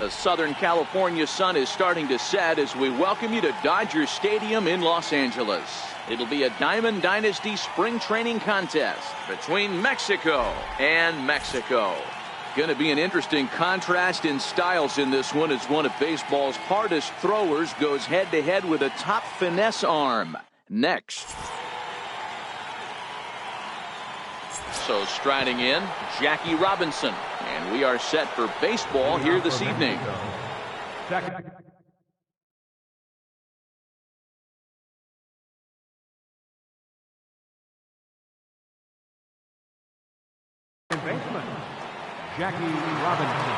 The Southern California sun is starting to set as we welcome you to Dodger Stadium in Los Angeles. It'll be a Diamond Dynasty spring training contest between Mexico and Mexico. Going to be an interesting contrast in styles in this one as one of baseball's hardest throwers goes head-to-head with a top finesse arm. Next. So striding in, Jackie Robinson. And we are set for baseball here this evening. Jackie Robinson.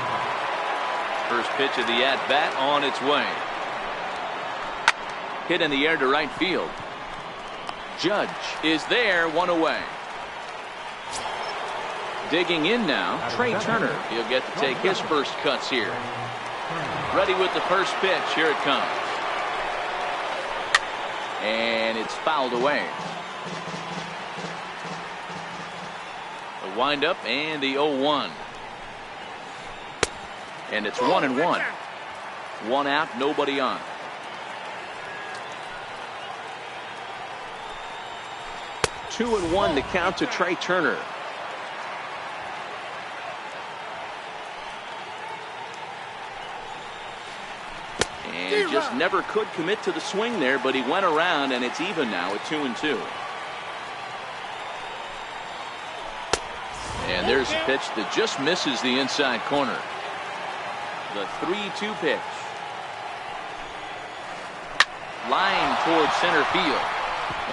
First pitch of the at-bat on its way. Hit in the air to right field. Judge is there, one away. Digging in now, Trey Turner. He'll get to take his first cuts here. Ready with the first pitch. Here it comes. And it's fouled away. The windup and the 0-1. And it's 1-1. One out, nobody on. Two and one to count to Trey Turner. And just never could commit to the swing there, but he went around, and it's even now at 2-2. And there's a pitch that just misses the inside corner. The 3-2 pitch. Line towards center field.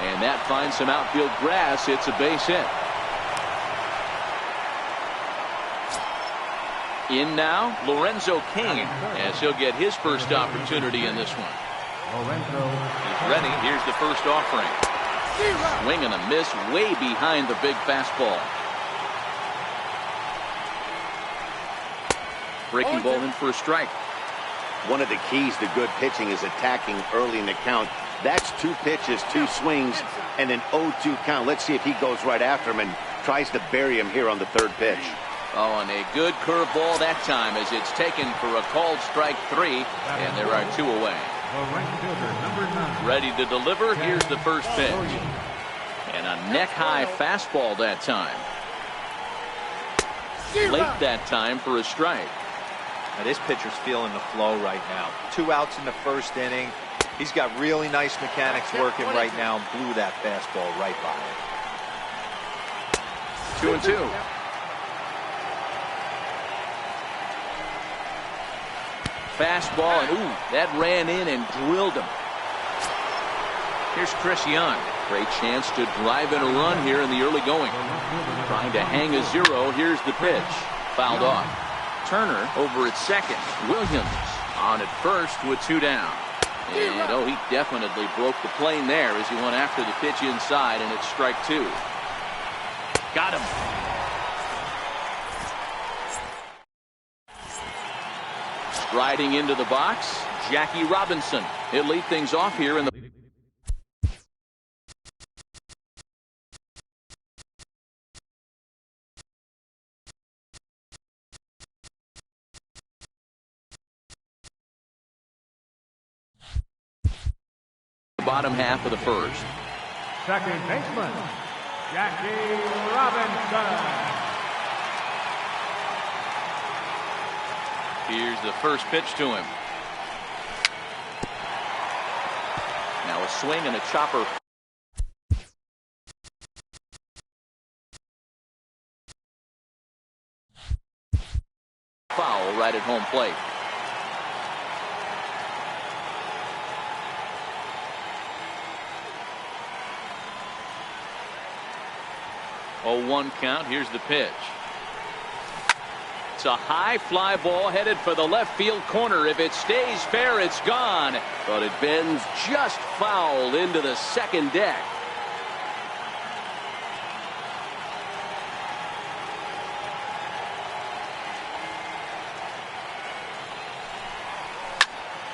And that finds some outfield grass. It's a base hit. In now, Lorenzo Cain, as he'll get his first opportunity in this one. He's ready. Here's the first offering. Swing and a miss way behind the big fastball. Breaking ball in for a strike. One of the keys to good pitching is attacking early in the count. That's two pitches, two swings, and an 0-2 count. Let's see if he goes right after him and tries to bury him here on the third pitch. Oh, and a good curveball that time as it's taken for a called strike 3, and there are 2 away. Ready to deliver. Here's the first pitch. And a neck-high fastball that time. Late that time for a strike. Now this pitcher's feeling the flow right now. 2 outs in the first inning. He's got really nice mechanics working right now and blew that fastball right by him. 2-2. Fastball, and ooh, that ran in and drilled him. Here's Chris Young. Great chance to drive in a run here in the early going. Trying to hang a 0. Here's the pitch. Fouled off. Turner over at second. Williams on at first with 2 down. And oh, he definitely broke the plane there as he went after the pitch inside, and it's strike 2. Got him. Striding into the box, Jackie Robinson. He'll lead things off here in the bottom half of the first. Second baseman, Jackie Robinson. Here's the first pitch to him. Now a swing and a chopper. Foul right at home plate. Oh, 1 count. Here's the pitch. It's a high fly ball headed for the left field corner. If it stays fair, it's gone. But it bends just foul into the second deck.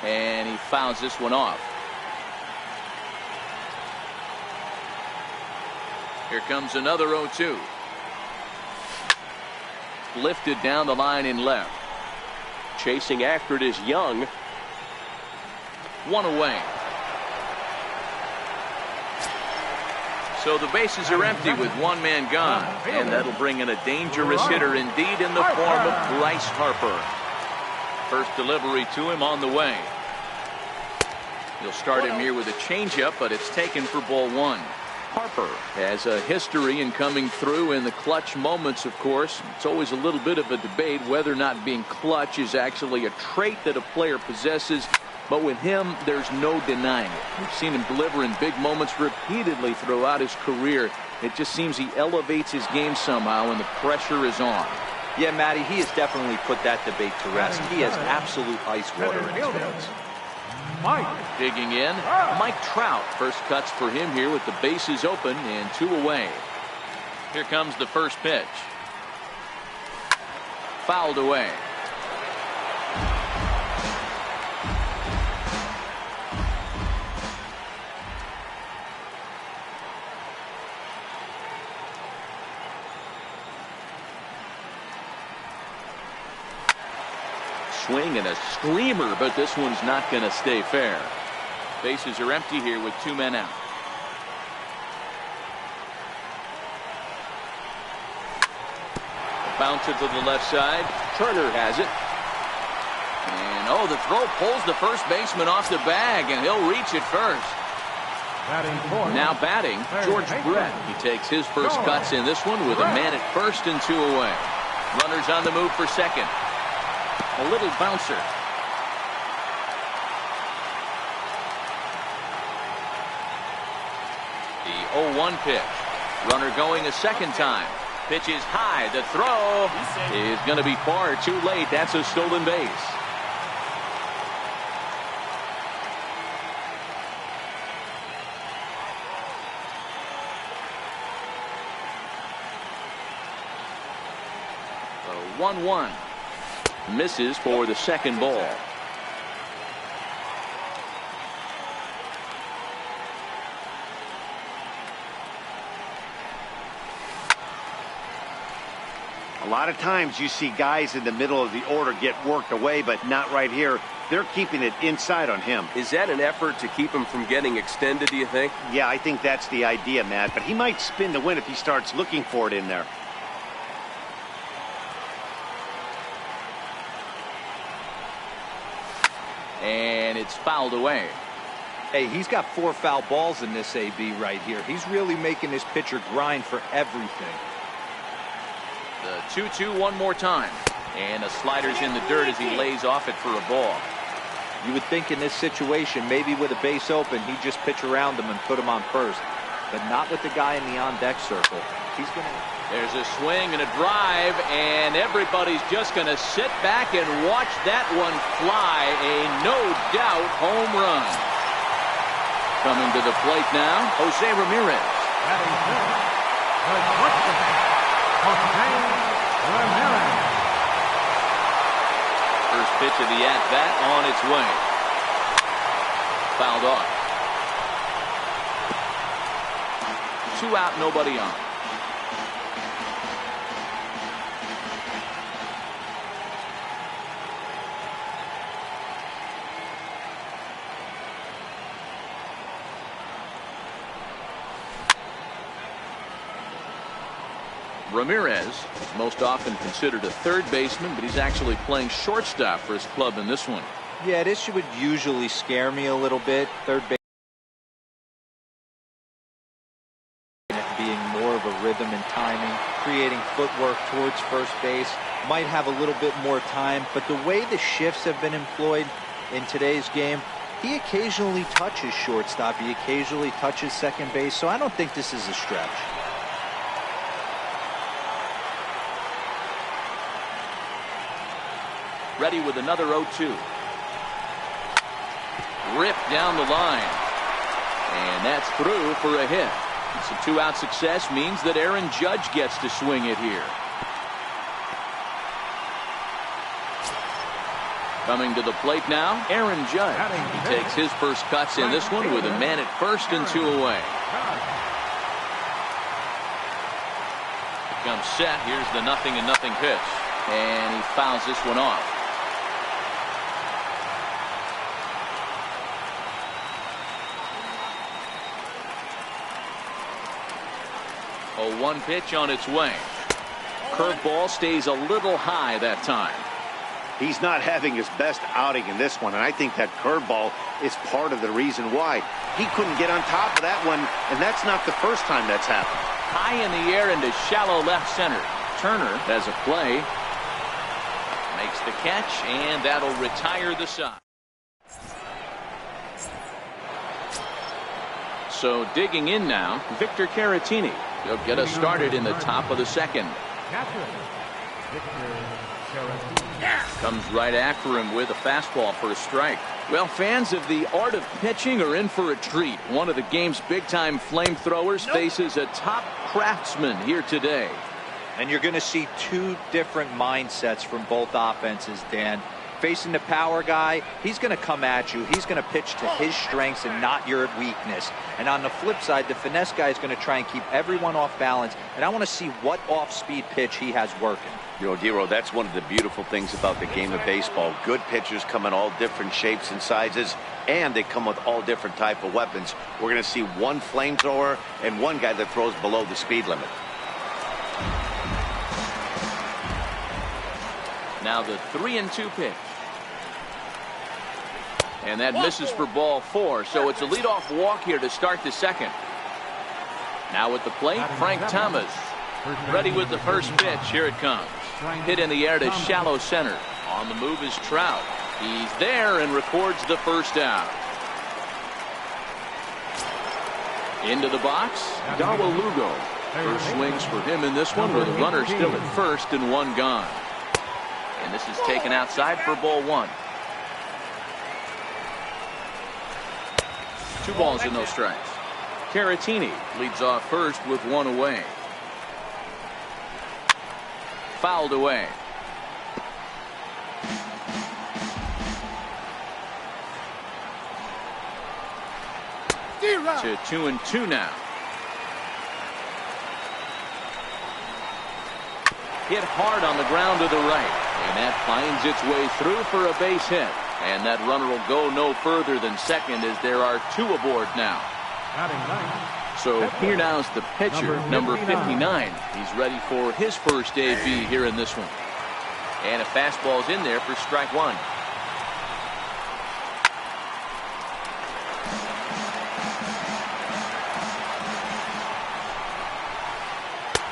And he fouls this one off. Here comes another 0-2. Lifted down the line in left. chasing after it is Young. One away. So the bases are empty with one man gone. And that'll bring in a dangerous hitter indeed in the form of Bryce Harper. First delivery to him on the way. He'll start him here with a changeup, but it's taken for ball one. Harper has a history in coming through in the clutch moments, of course. It's always a little bit of a debate whether or not being clutch is actually a trait that a player possesses. But with him, there's no denying it. We've seen him deliver in big moments repeatedly throughout his career. It just seems he elevates his game somehow when the pressure is on. Yeah, Matty, he has definitely put that debate to rest. He has absolute ice water in his veins. Mike. Digging in, Mike Trout. First cuts for him here with the bases open and two away. Here comes the first pitch. Fouled away. Swing and a screamer, but this one's not going to stay fair. Bases are empty here with two men out. Bounce it to the left side. Turner has it. And oh, the throw pulls the first baseman off the bag, and he'll reach it first. Now batting, George Brett. He takes his first cuts in this one with a man at first and two away. Runners on the move for second. A little bouncer. The 0-1 pitch. Runner going a second time. Pitch is high. The throw is going to be far too late. That's a stolen base. The 1-1. Misses for the second ball. A lot of times you see guys in the middle of the order get worked away, but not right here. They're keeping it inside on him. Is that an effort to keep him from getting extended, do you think? Yeah, I think that's the idea, Matt. But he might spin to win if he starts looking for it in there. And it's fouled away. Hey, he's got 4 foul balls in this AB right here. He's really making this pitcher grind for everything. The 2-2 one more time. And a slider's in the dirt as he lays off it for a ball. You would think in this situation, maybe with a base open, he'd just pitch around him and put him on first. But not with the guy in the on-deck circle. He's going to... There's a swing and a drive, and everybody's just going to sit back and watch that one fly. A no-doubt home run. Coming to the plate now, Jose Ramirez. First pitch of the at-bat on its way. Fouled off. 2 out, nobody on. Ramirez is most often considered a third baseman, but he's actually playing shortstop for his club in this one. Yeah, this would usually scare me a little bit. Third base being more of a rhythm and timing, creating footwork towards first base, might have a little bit more time, but the way the shifts have been employed in today's game, he occasionally touches shortstop, he occasionally touches second base, so I don't think this is a stretch. Ready with another 0-2. Ripped down the line. And that's through for a hit. Some 2-out success means that Aaron Judge gets to swing it here. Coming to the plate now, Aaron Judge. He takes his first cuts in this one with a man at first and 2 away. Comes set. Here's the 0-0 pitch. And he fouls this one off. 1 pitch on its way. Curveball stays a little high that time. He's not having his best outing in this one, and I think that curveball is part of the reason why. He couldn't get on top of that one, and that's not the first time that's happened. High in the air into shallow left center. Turner has a play. Makes the catch, and that'll retire the side. So digging in now, Victor Caratini. He'll get us started in the top of the second. Comes right after him with a fastball for a strike. Well, fans of the art of pitching are in for a treat. One of the game's big-time flamethrowers faces a top craftsman here today. And you're going to see two different mindsets from both offenses, Dan. Facing the power guy, he's going to come at you. He's going to pitch to his strengths and not your weakness. And on the flip side, the finesse guy is going to try and keep everyone off balance. And I want to see what off-speed pitch he has working. You know, Dero, that's one of the beautiful things about the game of baseball. Good pitchers come in all different shapes and sizes, and they come with all different type of weapons. We're going to see one flamethrower and one guy that throws below the speed limit. Now the 3-2 pitch. And that misses for ball 4, so it's a leadoff walk here to start the second. Now at the plate, Frank Thomas. Ready with the first pitch. Here it comes. Hit in the air to shallow center. On the move is Trout. He's there and records the first out. Into the box, Dawa Lugo. First swings for him in this one with a runner still at first and 1 gone. And this is taken outside for ball 1. 2 balls and no strikes. Caratini leads off first with 1 away. Fouled away. To 2-2 now. Hit hard on the ground to the right. And that finds its way through for a base hit. And that runner will go no further than second as there are 2 aboard now. So here now's the pitcher, number 59. He's ready for his first AB here in this one. And a fastball's in there for strike 1.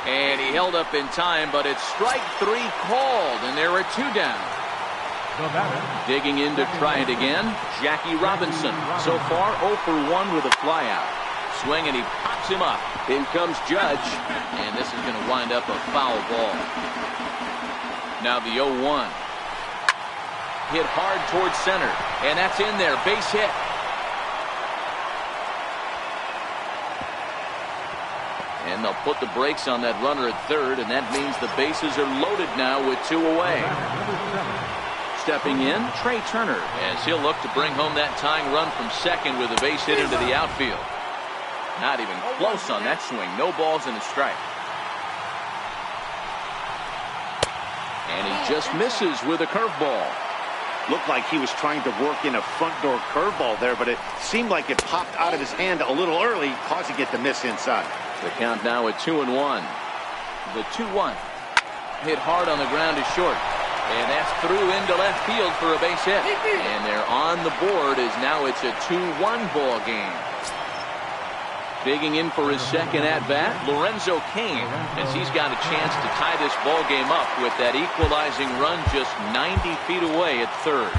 And he held up in time, but it's strike 3 called, and there are 2 down. Digging in to try it again, Jackie Robinson. So far 0 for 1 with a flyout. Swing, and he pops him up. In comes Judge, and this is going to wind up a foul ball. Now the 0-1. Hit hard towards center, and that's in there. Base hit. And they'll put the brakes on that runner at third, and that means the bases are loaded now with 2 away. Stepping in, Trey Turner, as he'll look to bring home that tying run from second with a base hit into the outfield. Not even close on that swing. No balls and a strike. And he just misses with a curveball. Looked like he was trying to work in a front door curveball there, but it seemed like it popped out of his hand a little early, causing it to miss inside. The count now at 2-1. The 2-1. Hit hard on the ground to short. And that's through into left field for a base hit. And they're on the board as now it's a 2-1 ball game. Digging in for his second at-bat, Lorenzo Cain, as he's got a chance to tie this ball game up with that equalizing run just 90 feet away at third.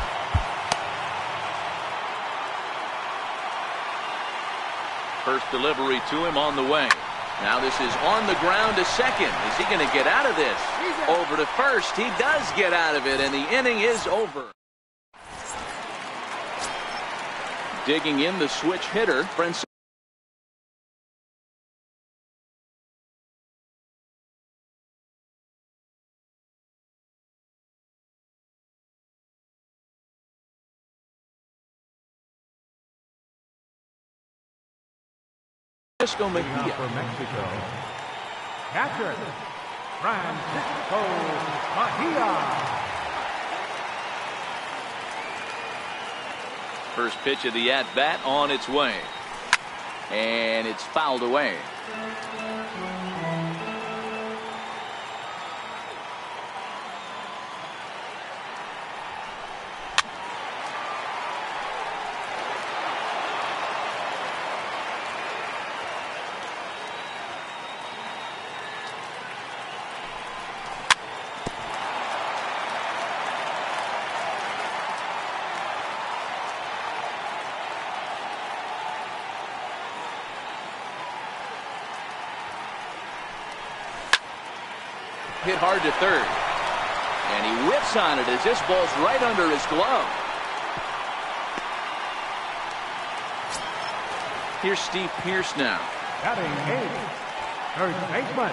First delivery to him on the way. Now this is on the ground to second. Is he going to get out of this? Over to first. He does get out of it, and the inning is over. Digging in the switch hitter, Francisco. Mejia. For Mexico, catcher, Francisco Mejia. First pitch of the at-bat on its way. And it's fouled away. hit hard to third. And he whips on it as this ball's right under his glove. Here's Steve Pearce now. Batting 8th, third baseman,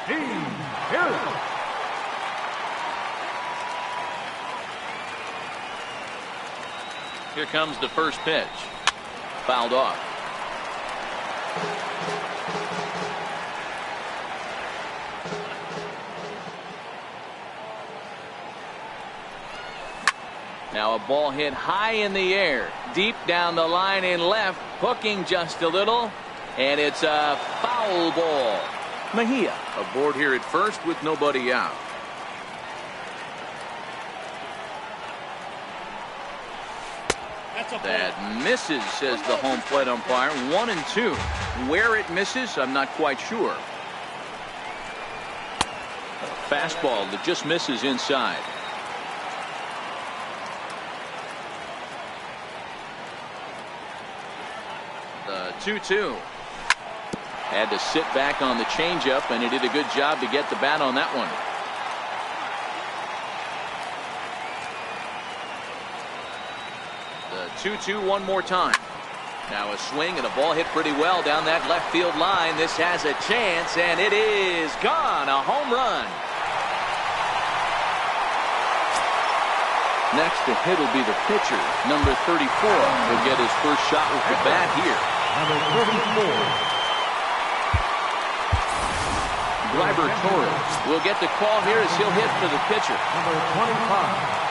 Steve Pearce. Here comes the first pitch. Fouled off. Now a ball hit high in the air, deep down the line in left, hooking just a little, and it's a foul ball. Mejia aboard here at first with nobody out. That misses, says the home plate umpire. 1-2. Where it misses, I'm not quite sure. A fastball that just misses inside. The 2-2. Had to sit back on the changeup, and he did a good job to get the bat on that one. The 2-2 one more time. Now a swing and a ball hit pretty well down that left field line. This has a chance, and it is gone. A home run. Next to hit will be the pitcher, number 34. Will get his first shot with the bat here. Number 34. Driver Torres will get the call here as he'll hit for the pitcher. Number 25.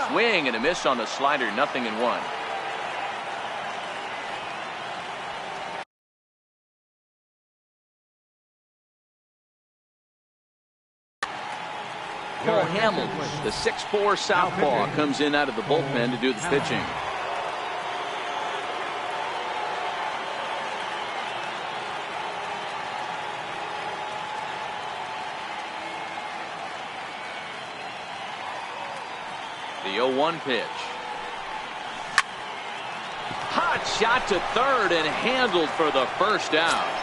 Swing and a miss on the slider. 0-1. Cole Hamels, the 6'4" southpaw, comes in out of the bullpen to do the pitching. The 0-1 pitch. Hot shot to third and handled for the first out.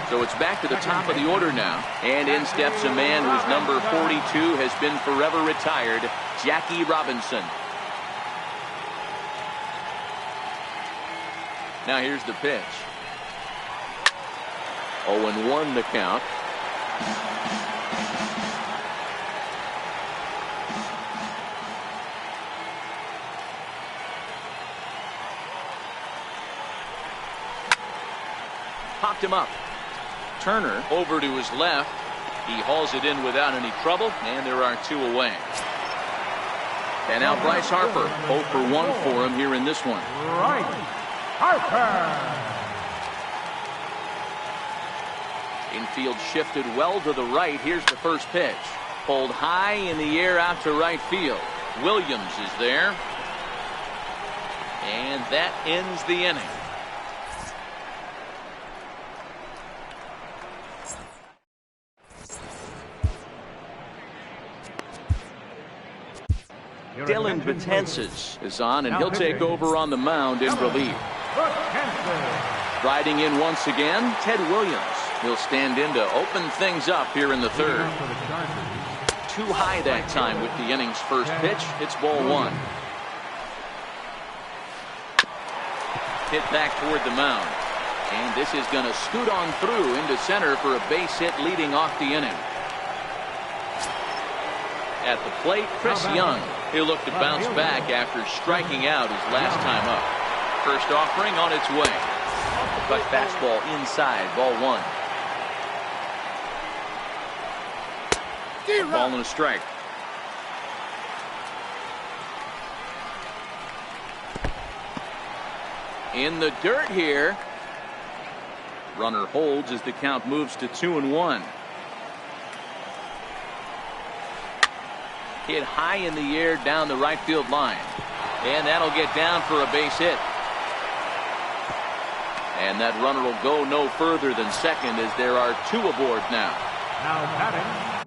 So it's back to the top of the order now. And in steps a man whose number 42 has been forever retired, Jackie Robinson. Now here's the pitch. 0-1 the count. Popped him up. Turner over to his left. He hauls it in without any trouble, and there are 2 away. And now Bryce Harper, 0 for 1 for him here in this one. Right, Harper. Infield shifted well to the right. Here's the first pitch. Pulled high in the air out to right field. Williams is there. And that ends the inning. Dylan Betances is on, and he'll take over on the mound in relief. Riding in once again, Ted Williams. He'll stand in to open things up here in the third. Too high that time with the inning's first pitch. It's ball 1. Hit back toward the mound. And this is going to scoot on through into center for a base hit leading off the inning. At the plate, Chris Young. He'll look to bounce back after striking out his last time up. First offering on its way. Cut fastball inside, ball 1. Ball and a strike. In the dirt here. Runner holds as the count moves to 2-1. Hit high in the air down the right field line. And that'll get down for a base hit. And that runner will go no further than second as there are 2 aboard now. Now batting.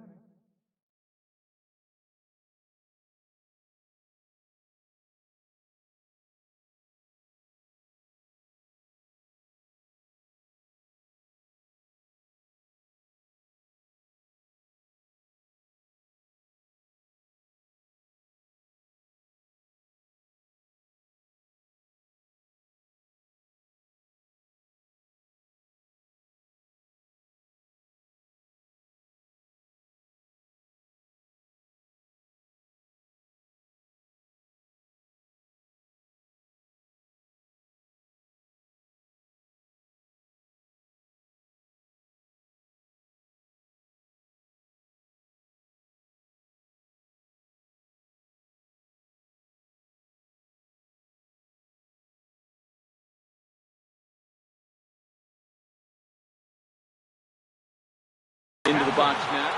Into the box now.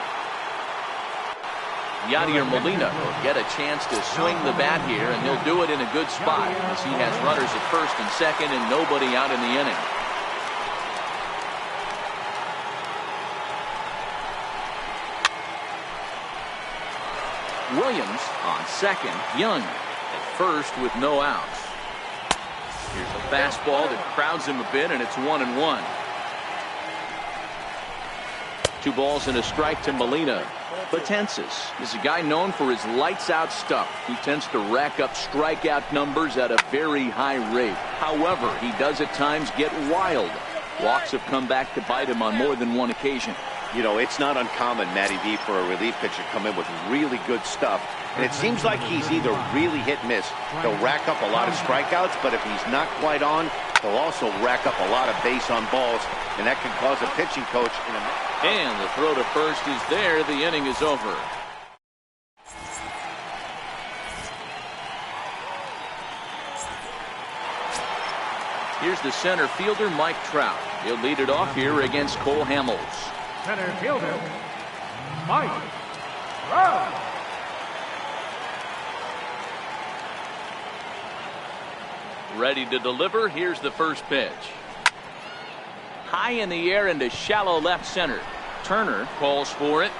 Yadier Molina will get a chance to swing the bat here, and he'll do it in a good spot as he has runners at first and second and nobody out in the inning. Williams on second, Young at first with no outs. Here's a fastball that crowds him a bit, and it's 1-1. 2 balls and a strike to Molina. Betances is a guy known for his lights-out stuff. He tends to rack up strikeout numbers at a very high rate. However, he does at times get wild. Walks have come back to bite him on more than one occasion. You know, it's not uncommon, Matty V, for a relief pitcher to come in with really good stuff. And it seems like he's either really hit-miss. He'll rack up a lot of strikeouts, but if he's not quite on, he'll also rack up a lot of base on balls, and that can cause a pitching coach in a... And the throw to first is there. The inning is over. Here's the center fielder, Mike Trout. He'll lead it off here against Cole Hamels. Center fielder, Mike Trout. Ready to deliver. Here's the first pitch. High in the air into shallow left center. Turner calls for it.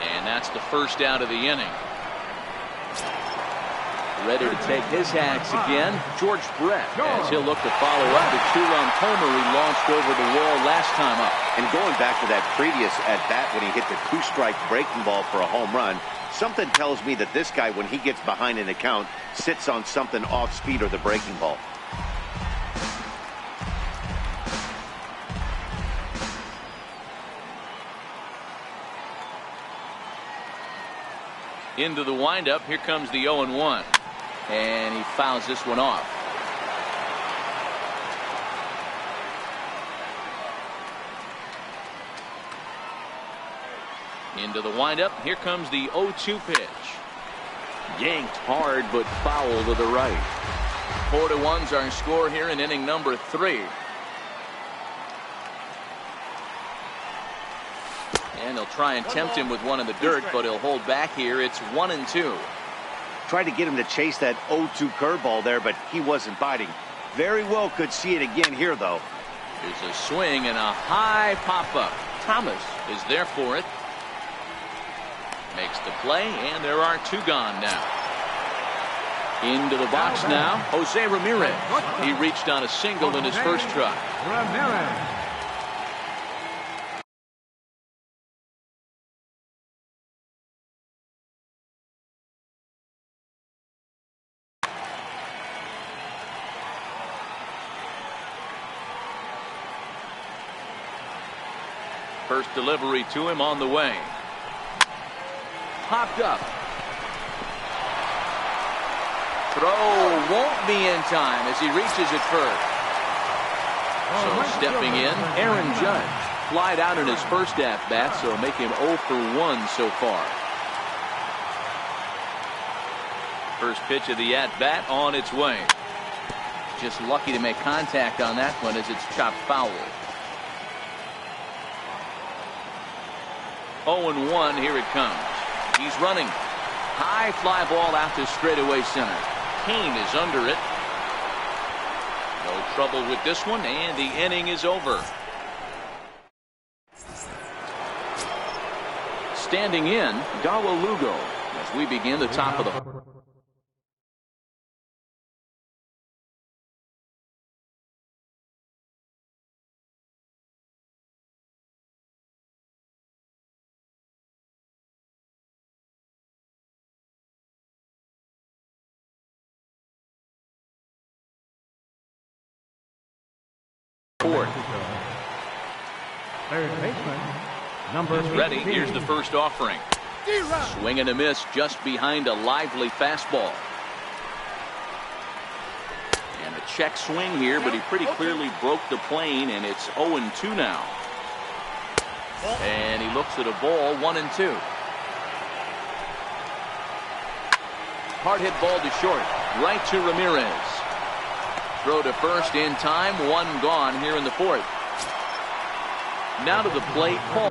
And that's the first out of the inning. Ready to take his hacks again, George Brett, as he'll look to follow up the 2-run homer he launched over the wall last time up. And going back to that previous at-bat when he hit the 2-strike breaking ball for a home run, something tells me that this guy, when he gets behind in the count, sits on something off speed or the breaking ball. Into the windup. Here comes the 0-1. And he fouls this one off. Into the windup. Here comes the 0-2 pitch. Yanked hard but foul to the right. 4-1's our score here in inning number 3. And they'll try and tempt him with one in the dirt, but he'll hold back here. It's 1-2. Tried to get him to chase that 0-2 curveball there, but he wasn't biting. Very well could see it again here, though. There's a swing and a high pop-up. Thomas is there for it. Makes the play, and there are 2 gone now. Into the box now, Jose Ramirez. He reached on a single in his first try. Ramirez. First delivery to him on the way. Popped up. Throw won't be in time as he reaches it first. So stepping in, Aaron Judge. Flied out in his first at-bat, so make him 0 for 1 so far. First pitch of the at-bat on its way. Just lucky to make contact on that one as it's chopped foul. 0-1, here it comes. He's running. High fly ball out to straightaway center. Cain is under it. No trouble with this one, and the inning is over. Standing in, Darla Lugo, as we begin the top of the... Third baseman, number He's ready. Here's the first offering. Swing and a miss just behind a lively fastball. And a check swing here, but he pretty clearly broke the plane, and it's 0-2 now. And he looks at a ball, 1-2. Hard hit ball to short. Right to Ramirez. Throw to first in time. One gone here in the fourth. Now to the plate, Paul.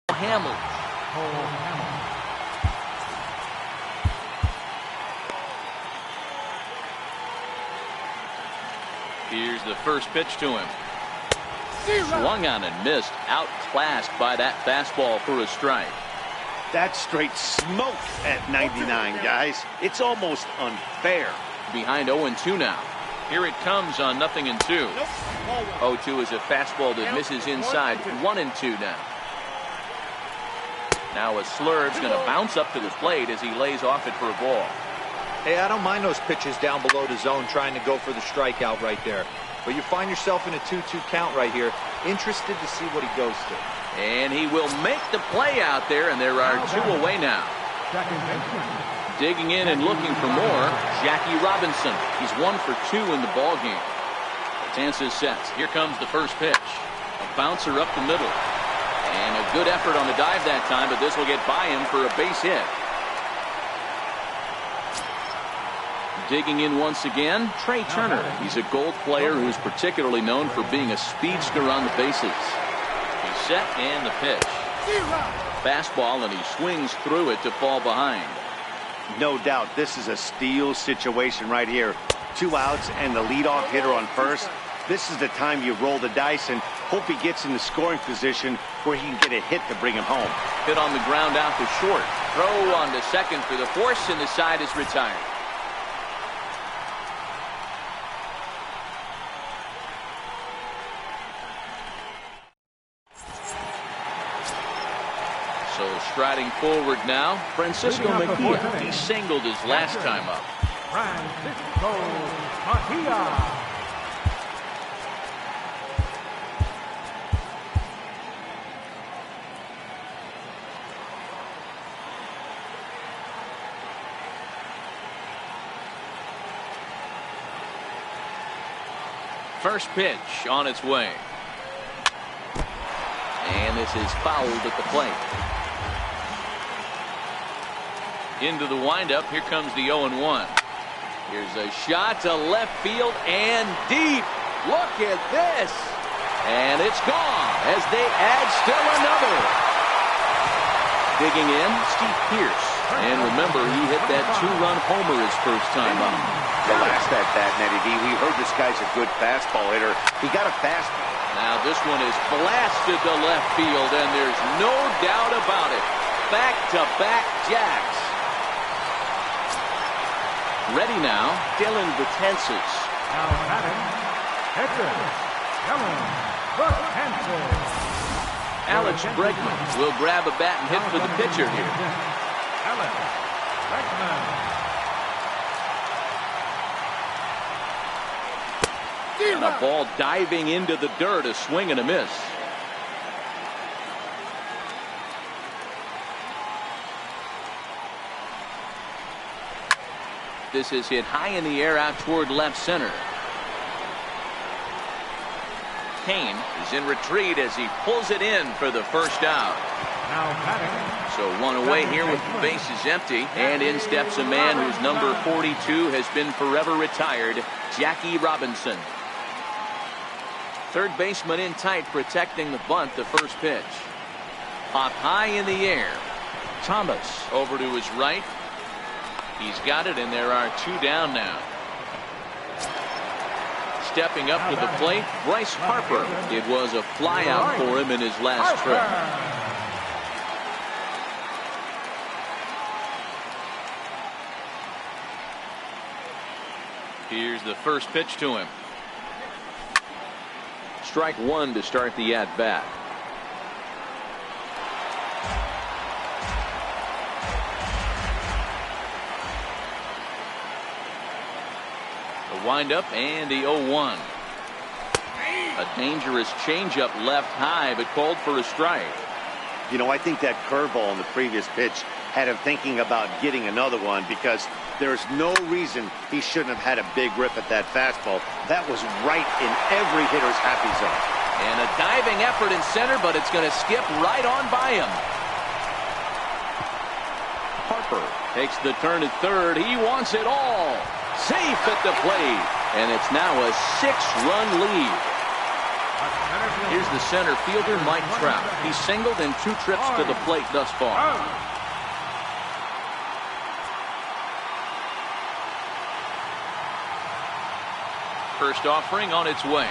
Hamilton. Here's the first pitch to him. Swung on and missed. Outclassed by that fastball for a strike. That's straight smoke at 99, guys. It's almost unfair. Behind 0-2 now. Here it comes on 0-2. 0-2 is a fastball that misses inside. 1-2 now. Now a slurve's going to bounce up to the plate as he lays off it for a ball. Hey, I don't mind those pitches down below the zone trying to go for the strikeout right there. But you find yourself in a 2-2 count right here. Interested to see what he goes to. And he will make the play out there, and there are two away now. Digging in and looking for more, Jackie Robinson. He's 1 for 2 in the ballgame. Tanza sets. Here comes the first pitch. A bouncer up the middle. And a good effort on the dive that time, but this will get by him for a base hit. Digging in once again, Trey Turner. He's a Gold player who's particularly known for being a speedster on the bases. He's set and the pitch. Fastball, and he swings through it to fall behind. No doubt this is a steal situation right here. 2 outs and the leadoff hitter on first. This is the time you roll the dice and hope he gets in the scoring position where he can get a hit to bring him home. Hit on the ground out to short. Throw on to second for the force, and the side is retired. So striding forward now, Francisco Mejia. He singled his last time up. Francisco Mejia. First pitch on its way. And this is fouled at the plate. Into the windup. Here comes the 0-1. Here's a shot to left field and deep. Look at this. And it's gone as they add still another. Digging in, Steve Pearce. And remember, he hit that 2-run homer his first time up. The last at bat, Nettie D, we heard this guy's a good fastball hitter. He got a fastball. Now this one is blasted to left field, and there's no doubt about it. Back-to-back jacks. Ready now, Dylan Betances. Now batting, pitcher, Dylan Betances. Alex Bregman will grab a bat and hit for the pitcher here. Alex Bregman. And a ball diving into the dirt, a swing and a miss. This is hit high in the air out toward left center. Cain is in retreat as he pulls it in for the first out. Now batting. So one away here with the bases empty. And in steps a man whose number 42 has been forever retired, Jackie Robinson. Third baseman in tight, protecting the bunt. The first pitch. Popped high in the air. Thomas over to his right. He's got it, and there are two down now. Stepping up to the plate, Bryce Harper. It was a fly out for him in his last trip. Here's the first pitch to him. Strike one to start the at-bat. The windup and the 0-1. A dangerous changeup left high, but called for a strike. You know, I think that curveball in the previous pitch had him thinking about getting another one, because there's no reason he shouldn't have had a big rip at that fastball. That was right in every hitter's happy zone. And a diving effort in center, but it's going to skip right on by him. Harper takes the turn at third. He wants it all. Safe at the plate. And it's now a 6-run lead. Here's the center fielder, Mike Trout. He's singled in 2 trips to the plate thus far. First offering on its way.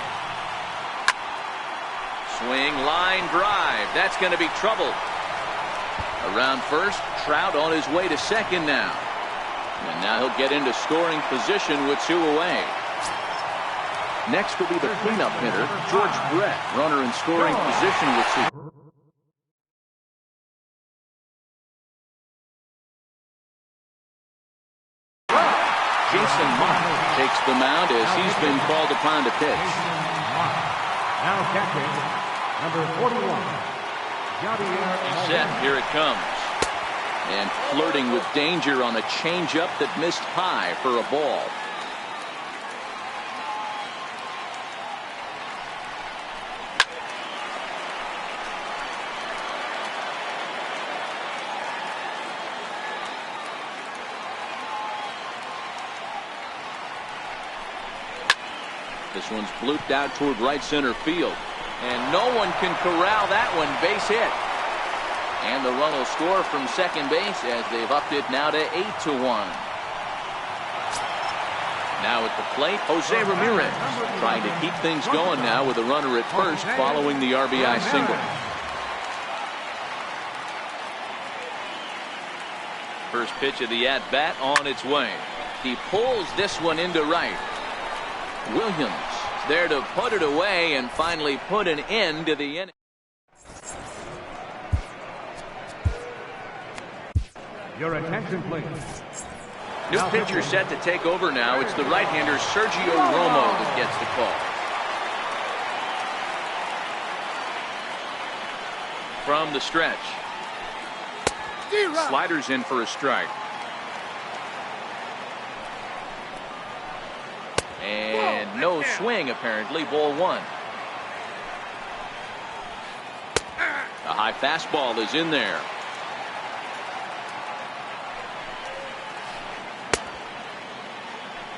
Swing, line drive. That's going to be trouble. Around first, Trout on his way to second now. And now he'll get into scoring position with 2 away. Next will be the cleanup hitter, George Brett. Runner in scoring position with 2. Jason Mott takes the mound as he's been called upon to pitch. Now catching, number 41. He's set. Here it comes. And flirting with danger on a changeup that missed high for a ball. This one's blooped out toward right center field. And no one can corral that one. Base hit. And the run will score from second base as they've upped it now to 8-1. Now at the plate, Jose Ramirez trying to keep things going now with a runner at first following the RBI single. First pitch of the at-bat on its way. He pulls this one into right. Williams there to put it away and finally put an end to the inning. Your attention, please. New pitcher set to take over now. It's the right-hander Sergio Romo that gets the call. From the stretch. Sliders in for a strike. And no swing, apparently. Ball 1. A high fastball is in there.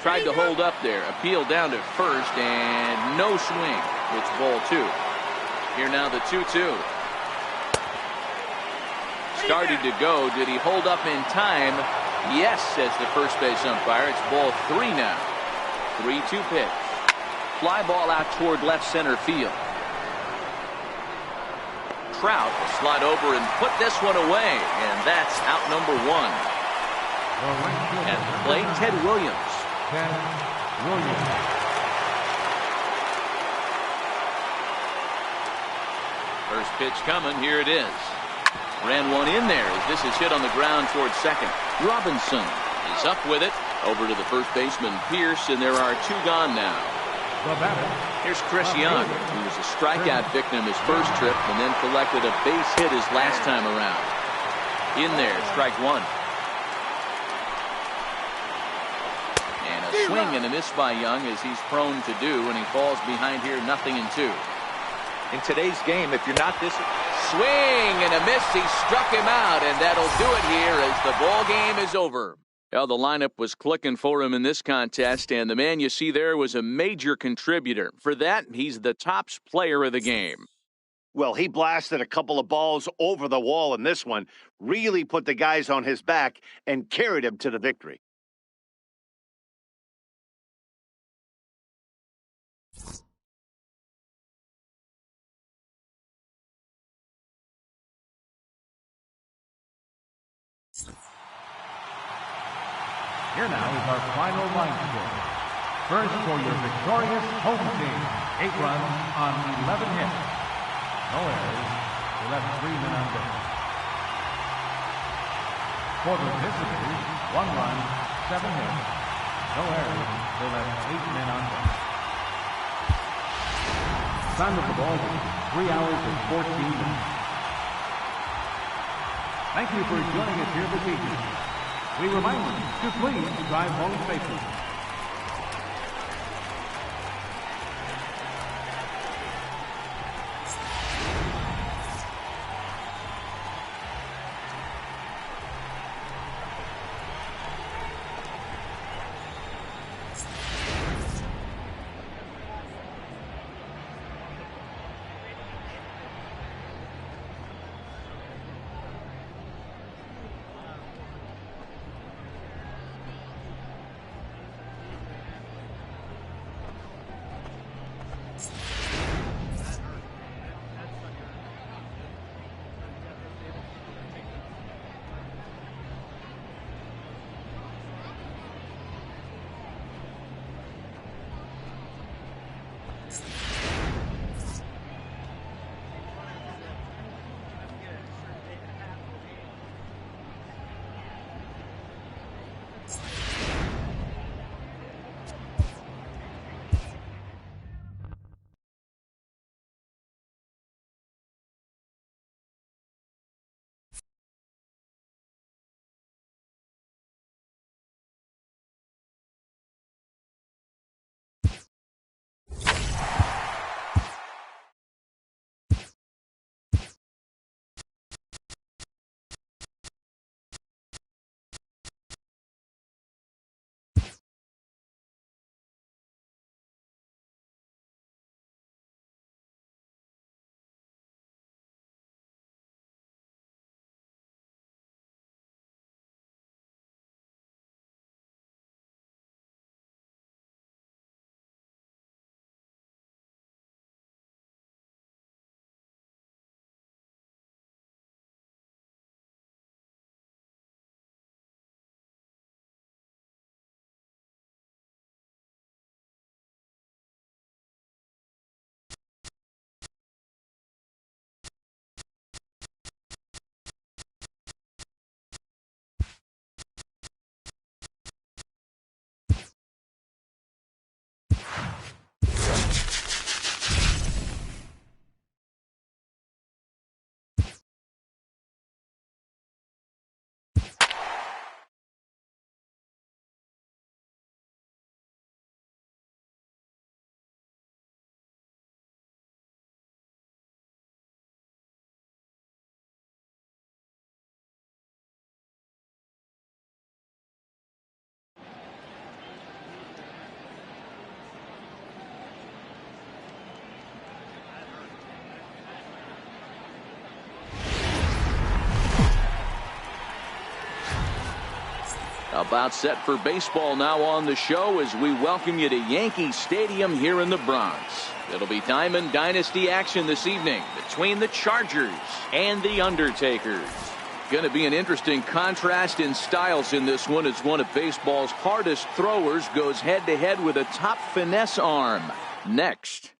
Tried to hold up there. Appeal down to first, and no swing. It's ball 2. Here now the 2-2. Started to go. Did he hold up in time? Yes, says the first base umpire. It's ball 3 now. 3-2 pitch. Fly ball out toward left center field. Trout will slide over and put this one away, and that's out number 1. At the plate, Ted Williams. First pitch coming. Here it is. Ran one in there as this is hit on the ground towards second. Robinson is up with it. Over to the first baseman, Pierce, and there are 2 gone now. Here's Chris Young, who was a strikeout victim his first trip and then collected a base hit his last time around. In there, strike 1. And a swing and a miss by Young, as he's prone to do, and he falls behind here 0-2. In today's game, if you're not this... Swing and a miss. He struck him out, and that'll do it here as the ball game is over. Well, the lineup was clicking for him in this contest, and the man you see there was a major contributor. For that, he's the top player of the game. Well, he blasted a couple of balls over the wall in this one, really put the guys on his back, and carried him to the victory. Here now is our final line score. First for your victorious home team. 8 runs on 11 hits. No errors. They left 3 men on base. For the visitors, 1 run, 7 hits. No errors. They left 8 men on base. Time of the ball game, 3 hours and 14 minutes. Thank you for joining us here this evening. We remind you to please drive home safely. About set for baseball now on the show as we welcome you to Yankee Stadium here in the Bronx. It'll be Diamond Dynasty action this evening between the Chargers and the Undertakers. Going to be an interesting contrast in styles in this one as one of baseball's hardest throwers goes head-to-head with a top finesse arm. Next.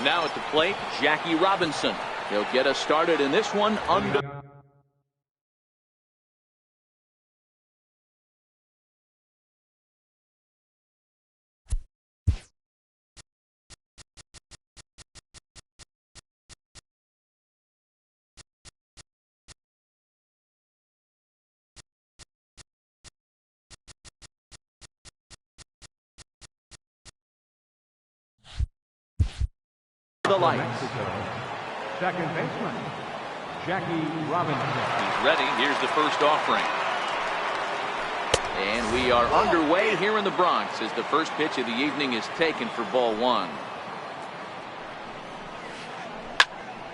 Now at the plate, Jackie Robinson. He'll get us started in this one under... the lights. Mexico, second baseman, Jackie Robinson. He's ready. Here's the first offering. And we are underway here in the Bronx as the first pitch of the evening is taken for ball one.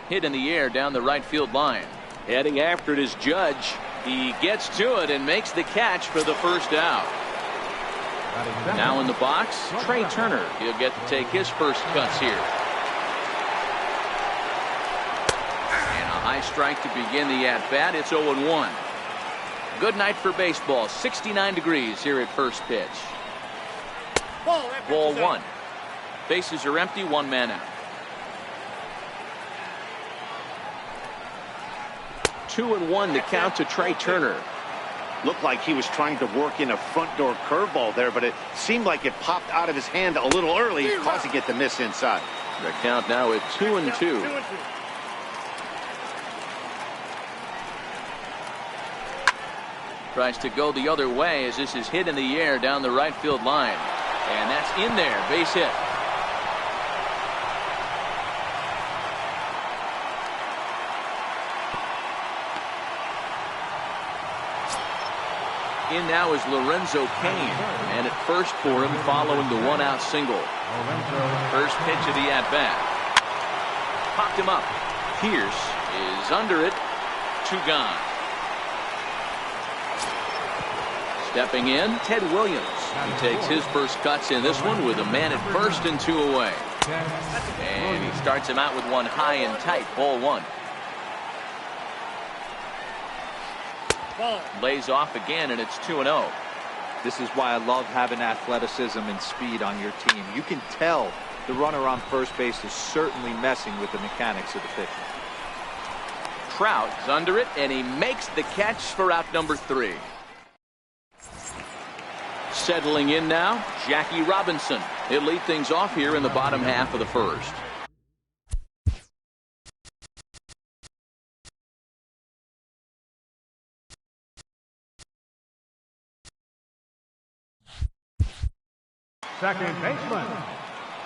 Hit in the air down the right field line. Heading after it is Judge. He gets to it and makes the catch for the first out. Now in the box, Trey Turner. He'll get to take his first cuts here. And a high strike to begin the at-bat. It's 0-1. Good night for baseball. 69 degrees here at first pitch. Ball one. Bases are empty. One man out. 2-1 to count to Trey Turner. Looked like he was trying to work in a front door curveball there, but it seemed like it popped out of his hand a little early, causing it to miss inside. The count now at 2-2. Tries to go the other way as this is hit in the air down the right field line. And that's in there. Base hit. In now is Lorenzo Cain, and at first for him following the one-out single. First pitch of the at-bat. Popped him up. Pierce is under it. 2 gone. Stepping in, Ted Williams. He takes his first cuts in this one with a man at first and 2 away. And he starts him out with one high and tight. Ball one. Lays off again, and it's 2-0. This is why I love having athleticism and speed on your team. You can tell the runner on first base is certainly messing with the mechanics of the pitch. Trout is under it, and he makes the catch for out number 3. Settling in now, Jackie Robinson. He'll lead things off here in the bottom half of the first. Second baseman,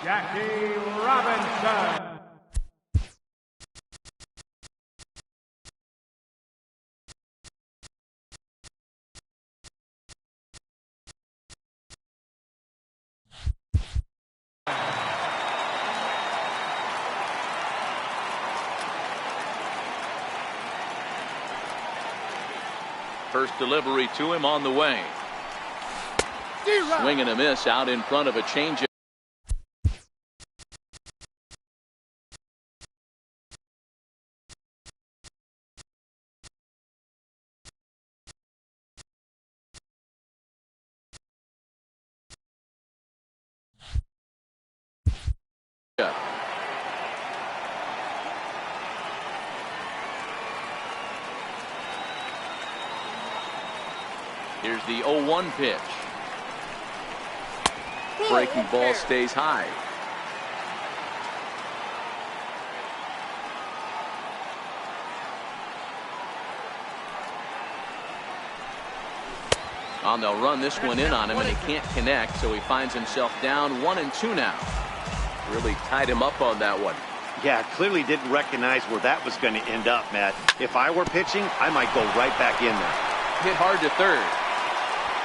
Jackie Robinson. First delivery to him on the way. Swing and a miss out in front of a changeup. Here's the 0-1 pitch. Breaking ball stays high. They'll run this one in on him, and he can't connect, so he finds himself down 1-2 now. Really tied him up on that one. Yeah, clearly didn't recognize where that was going to end up, Matt. If I were pitching, I might go right back in there. Hit hard to third.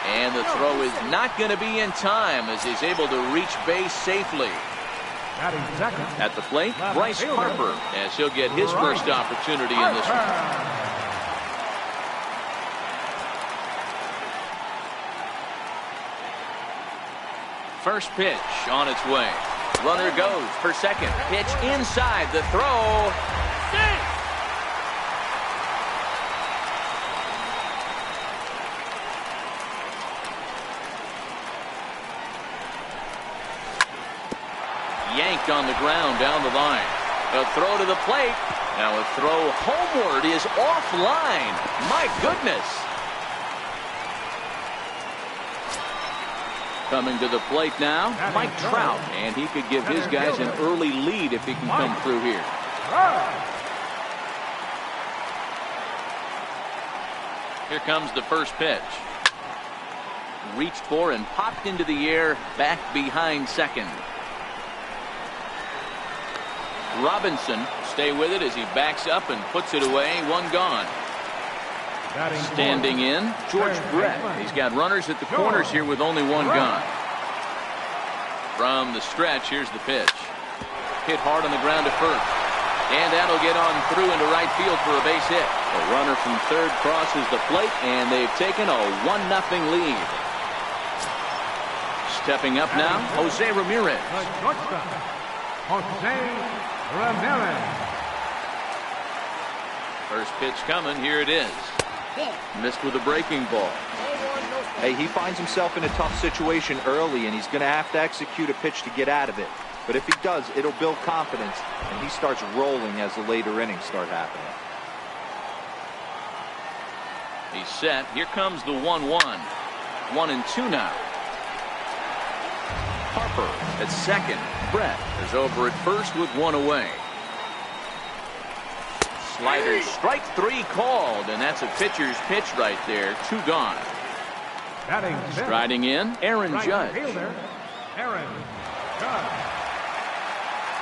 And the throw is not going to be in time as he's able to reach base safely. At the plate, Bryce Harper, as he'll get his first opportunity in this one. First pitch on its way. Runner goes for second. Pitch inside. The throw. Yanked on the ground down the line. A throw to the plate. Now a throw homeward is offline. My goodness. Coming to the plate now, Mike Trout, and he could give his guys an early lead if he can come through here. Here comes the first pitch. Reached for and popped into the air, back behind second. Robinson stay with it as he backs up and puts it away. One gone. Standing in, George Brett. He's got runners at the corners here with only one gone. From the stretch, here's the pitch. Hit hard on the ground to first. And that'll get on through into right field for a base hit. The runner from third crosses the plate, and they've taken a 1-0 lead. Stepping up now, Jose Ramirez. Jose Ramirez. First pitch coming. Here it is. Missed with a breaking ball. Hey, he finds himself in a tough situation early, and he's going to have to execute a pitch to get out of it. But if he does, it'll build confidence, and he starts rolling as the later innings start happening. He's set. Here comes the 1-1. 1-2 now. Harper at second. Brett is over at first with one away. Slider, strike three called, and that's a pitcher's pitch right there. Two gone. Striding in, Aaron Judge. Aaron Judge.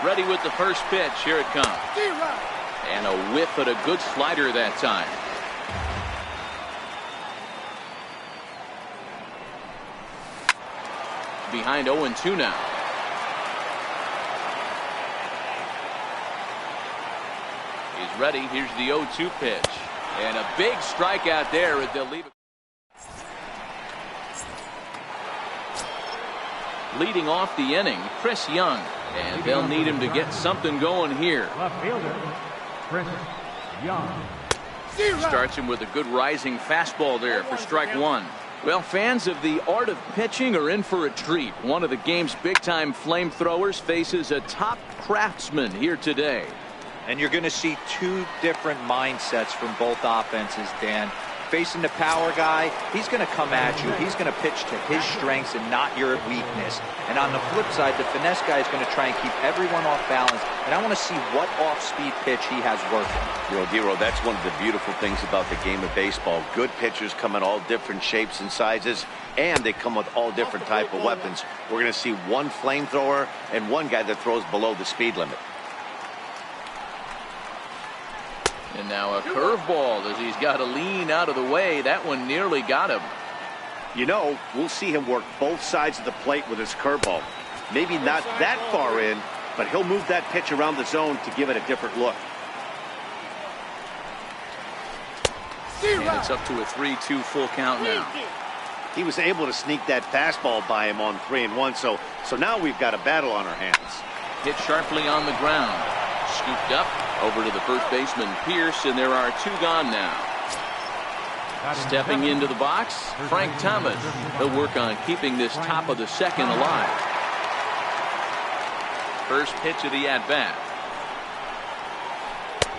Ready with the first pitch. Here it comes. And a whiff at a good slider that time. Behind 0-2 now. He's ready. Here's the 0-2 pitch. And a big strikeout there as they'll leave it. Leading off the inning, Chris Young. And they'll need him to get something going here. Left fielder, Chris Young. Starts him with a good rising fastball there for strike one. Well, fans of the art of pitching are in for a treat. One of the game's big-time flamethrowers faces a top craftsman here today. And you're going to see two different mindsets from both offenses, Dan. Facing the power guy, he's going to come at you. He's going to pitch to his strengths and not your weakness. And on the flip side, the finesse guy is going to try and keep everyone off balance. And I want to see what off-speed pitch he has working. Dero, that's one of the beautiful things about the game of baseball. Good pitchers come in all different shapes and sizes, and they come with all different type of weapons. We're going to see one flamethrower and one guy that throws below the speed limit. And now a curveball as he's got to lean out of the way. That one nearly got him. You know, we'll see him work both sides of the plate with his curveball. Maybe not that far in, but he'll move that pitch around the zone to give it a different look. And it's up to a 3-2 full count now. He was able to sneak that fastball by him on 3-1, so now we've got a battle on our hands. Hit sharply on the ground. Scooped up over to the first baseman Pierce, and there are two gone now. Stepping into the box, Frank Thomas. He'll work on keeping this top of the second alive. First pitch of the at-bat.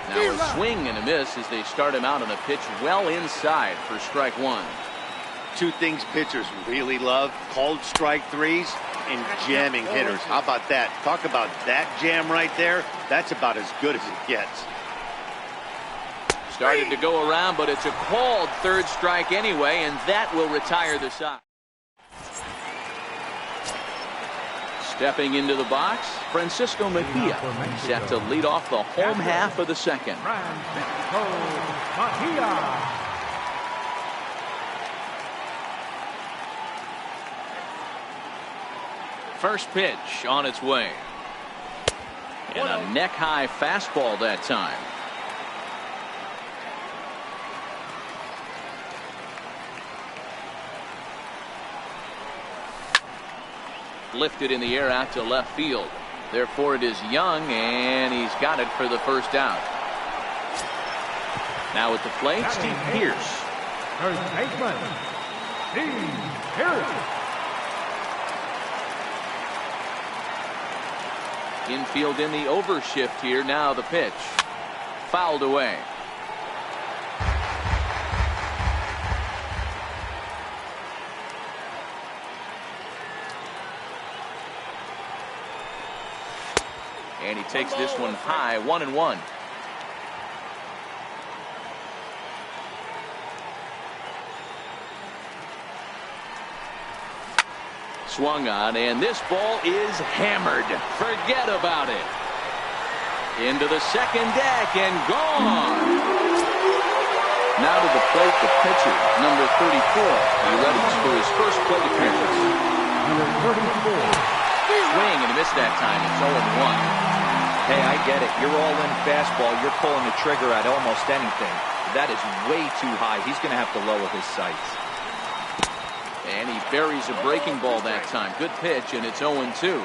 Now a swing and a miss as they start him out on a pitch well inside for strike one. Two things pitchers really love: called strike threes and jamming hitters. How about that? Talk about that jam right there. That's about as good as it gets. Started to go around, but it's a called third strike anyway, and that will retire the side. Stepping into the box, Francisco Mejia set to lead off the home half of the second. Francisco Mejia. First pitch on its way. And a neck-high fastball that time. Lifted in the air out to left field. Therefore it is Young, and he's got it for the first out. Now at the plate, Steve Pierce. First baseman, Steve Pierce. Infield in the overshift here. Now the pitch. Fouled away. And he takes this one high, 1-1. Swung on, and this ball is hammered. Forget about it. Into the second deck and gone. Now to the plate, the pitcher, number 34. He readies for his first plate appearance. Number 34. Swing and a miss that time. It's 0-1. Hey, I get it. You're all in fastball. You're pulling the trigger at almost anything. That is way too high. He's going to have to lower his sights. And he buries a breaking ball that time. Good pitch, and it's 0-2.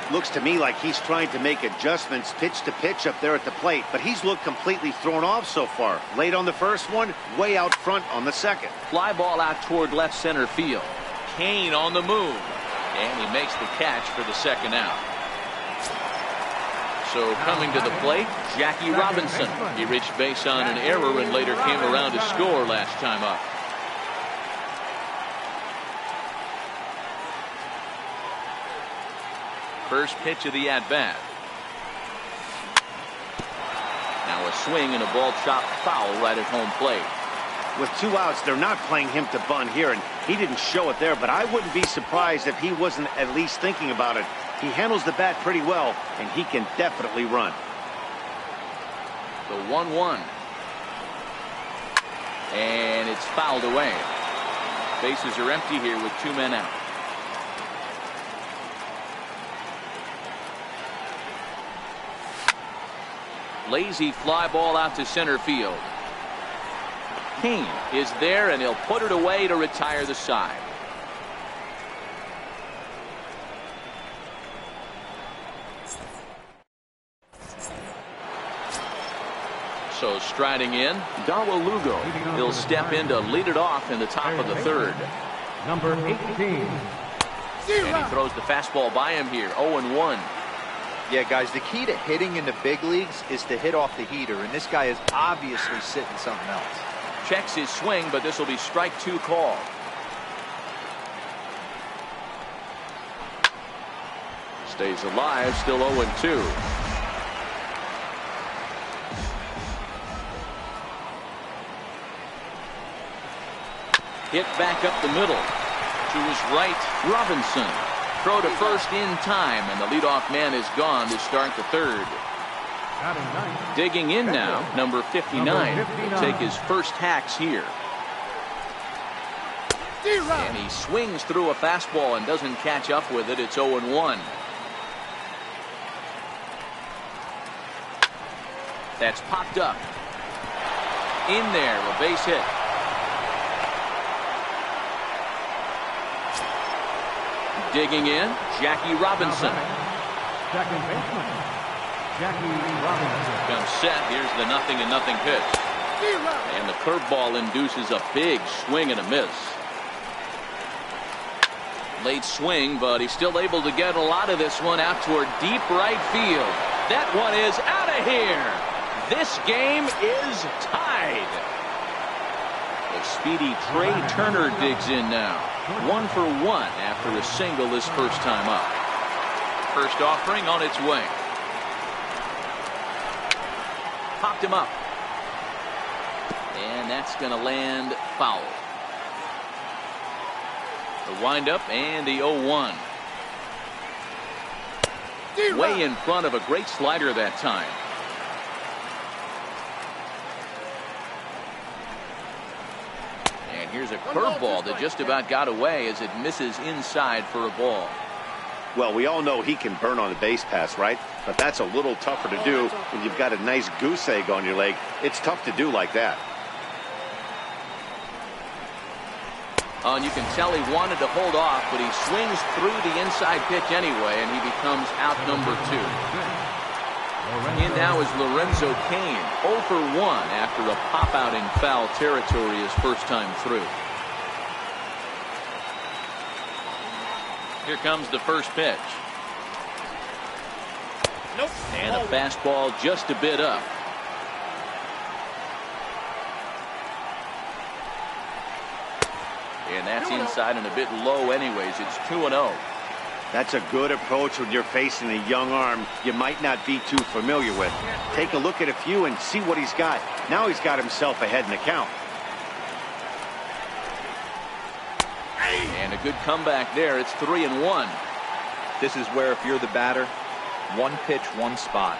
Looks to me like he's trying to make adjustments pitch to pitch up there at the plate, but he's looked completely thrown off so far. Late on the first one, way out front on the second. Fly ball out toward left center field. Cain on the move. And he makes the catch for the second out. So coming to the plate, Jackie Robinson. He reached base on an error and later came around to score last time up. First pitch of the at-bat. Now a swing and a ball chopped foul right at home plate. With 2 outs, they're not playing him to bunt here, and he didn't show it there, but I wouldn't be surprised if he wasn't at least thinking about it. He handles the bat pretty well, and he can definitely run. The 1-1. And it's fouled away. Bases are empty here with 2 men out. Lazy fly ball out to center field. Cain is there, and he'll put it away to retire the side. So striding in, Dawa Lugo. He'll step in to lead it off in the top of the third. Number 18. And he throws the fastball by him here. 0-1. Yeah, guys, the key to hitting in the big leagues is to hit off the heater, and this guy is obviously sitting something else. Checks his swing, but this will be strike 2 call. Stays alive, still 0-2. Hit back up the middle. To his right, Robinson. Throw to first in time, and the leadoff man is gone to start the third. Digging in now, number 59. He'll take his first hacks here. And he swings through a fastball and doesn't catch up with it. It's 0-1. That's popped up. In there, a base hit. Digging in, Jackie Robinson. Second baseman, Jackie Robinson. Comes set. Here's the 0-0 pitch. And the curveball induces a big swing and a miss. Late swing, but he's still able to get a lot of this one out toward deep right field. That one is out of here. This game is tied. The speedy Trey Turner digs in now. 1 for 1 after a single his first time up. First offering on its way. Popped him up. And that's going to land foul. The windup and the 0-1. Way in front of a great slider that time. And here's a curveball that just about got away as it misses inside for a ball. Well, we all know he can burn on the base pass, right? But that's a little tougher to do when you've got a nice goose egg on your leg. It's tough to do like that. And you can tell he wanted to hold off, but he swings through the inside pitch anyway, and he becomes out number 2. In now is Lorenzo Cain, 0 for 1 after a pop out in foul territory his first time through. Here comes the first pitch. Nope. And a fastball just a bit up. And that's inside and a bit low anyways. It's 2-0. That's a good approach when you're facing a young arm you might not be too familiar with. Take a look at a few and see what he's got. Now he's got himself ahead in the count. And a good comeback there. It's 3-1. This is where if you're the batter, one pitch, one spot.